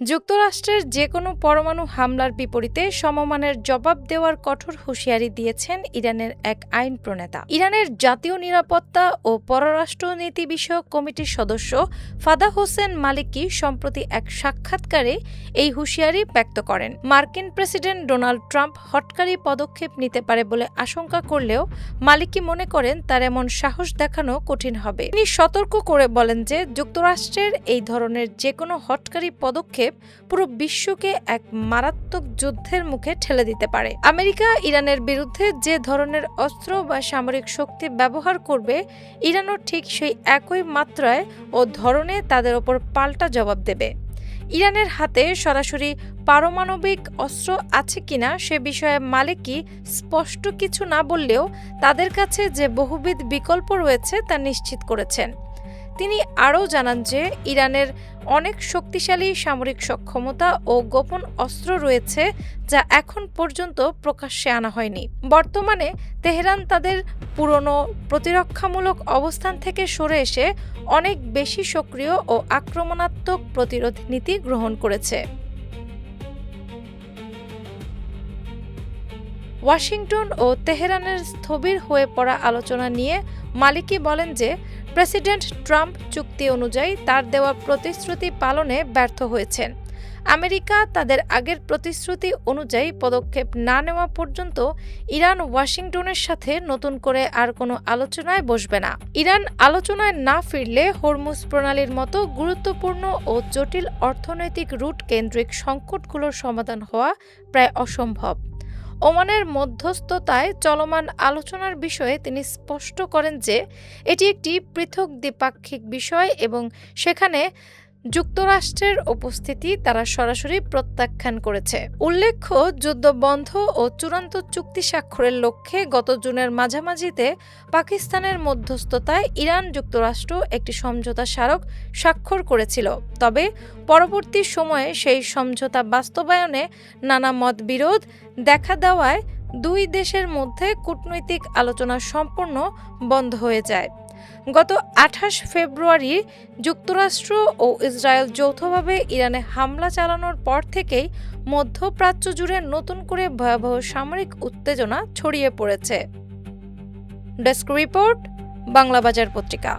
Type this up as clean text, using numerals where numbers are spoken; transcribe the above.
যুক্তরাষ্ট্রের যেকোনো পরমাণু হামলার বিপরীতে সমমানের জবাব দেওয়ার কঠোর হুঁশিয়ারি দিয়েছেন ইরানের এক আইন প্রণেতা। ইরানের জাতীয় নিরাপত্তা ও পররাষ্ট্রনীতি বিষয়ক কমিটির সদস্য ফাদা হোসেন মালিকি সম্প্রতি এক সাক্ষাৎকারে এই হুঁশিয়ারি ব্যক্ত করেন। মার্কিন প্রেসিডেন্ট ডোনাল্ড ট্রাম্প হঠকারী পদক্ষেপ নিতে পারে বলে আশঙ্কা করলেও মালিকি মনে করেন তার এমন সাহস দেখানো কঠিন হবে। তিনি সতর্ক করে বলেন যে যুক্তরাষ্ট্রের এই ধরনের যেকোনো হঠকারী পদক্ষেপ পুরো বিশ্বকে এক মারাত্মক যুদ্ধের মুখে ঠেলে দিতে পারে। আমেরিকা ইরানের বিরুদ্ধে যে ধরনের অস্ত্র বা সামরিক শক্তি ব্যবহার করবে, ইরানও ঠিক সেই একই মাত্রায় ও ধরনে তাদের ওপর পাল্টা জবাব দেবে। ইরানের হাতে সরাসরি পারমাণবিক অস্ত্র আছে কিনা সে বিষয়ে মালিকি স্পষ্ট কিছু না বললেও তাদের কাছে যে বহুবিধ বিকল্প রয়েছে তা নিশ্চিত করেছেন। তিনি আরও জানান যে ইরানের অনেক শক্তিশালী সামরিক সক্ষমতা ও গোপন অস্ত্র রয়েছে যা এখন পর্যন্ত প্রকাশ্যে আনা হয়নি। বর্তমানে তেহরান তাদের পুরনো প্রতিরক্ষামূলক অবস্থান থেকে সরে এসে অনেক বেশি সক্রিয় ও আক্রমণাত্মক প্রতিরোধ নীতি গ্রহণ করেছে। ওয়াশিংটন ও তেহরানের স্থবির হয়ে পড়া আলোচনা নিয়ে মালিকি বলেন যে প্রেসিডেন্ট ট্রাম্প চুক্তি অনুযায়ী তার দেওয়া প্রতিশ্রুতি পালনে ব্যর্থ হয়েছেন। আমেরিকা তাদের আগের প্রতিশ্রুতি অনুযায়ী পদক্ষেপ না নেওয়া পর্যন্ত ইরান ওয়াশিংটনের সাথে নতুন করে আর কোনো আলোচনায় বসবে না। ইরান আলোচনায় না ফিরলে হরমুজ প্রণালীর মতো গুরুত্বপূর্ণ ও জটিল অর্থনৈতিক রুট কেন্দ্রিক সংকটগুলোর সমাধান হওয়া প্রায় অসম্ভব। ওমানের মধ্যস্থতায় চলমান আলোচনার বিষয়ে তিনি স্পষ্ট করেন যে এটি একটি পৃথক দ্বিপাক্ষিক বিষয় এবং সেখানে যুক্তরাষ্ট্রের উপস্থিতি তারা সরাসরি প্রত্যাখ্যান করেছে। উল্লেখ্য, যুদ্ধ বন্ধ ও চূড়ান্ত চুক্তি স্বাক্ষরের লক্ষ্যে গত জুনের মাঝামাঝিতে পাকিস্তানের মধ্যস্থতায় ইরান যুক্তরাষ্ট্র একটি সমঝোতা স্মারক স্বাক্ষর করেছিল। তবে পরবর্তী সময়ে সেই সমঝোতা বাস্তবায়নে নানা মতবিরোধ দেখা দেওয়ায় দুই দেশের মধ্যে কূটনৈতিক আলোচনা সম্পূর্ণ বন্ধ হয়ে যায়। গত ২৮ ফেব্রুয়ারি যুক্তরাষ্ট্র ও ইসরায়েল যৌথভাবে ইরানে হামলা চালানোর পর থেকেই মধ্যপ্রাচ্য জুড়ে নতুন করে ভয়াবহ সামরিক উত্তেজনা ছড়িয়ে পড়েছে। ডেস্ক রিপোর্ট, বাংলাবাজার পত্রিকা।